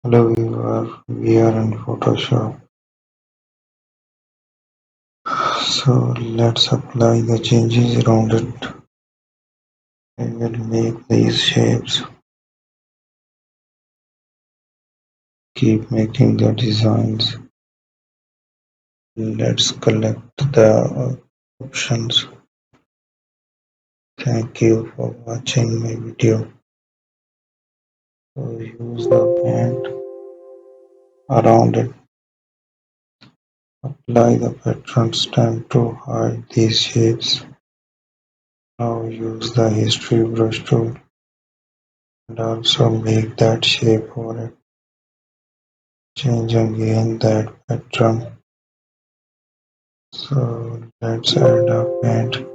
Hello viewer, we are in Photoshop. So let's apply the changes around it. I will make these shapes. Keep making the designs. Let's collect the options. Thank you for watching my video. So use the paint around it. Apply the pattern stamp to hide these shapes. Now use the history brush tool and also make that shape for it. Change again that pattern. So let's add a paint.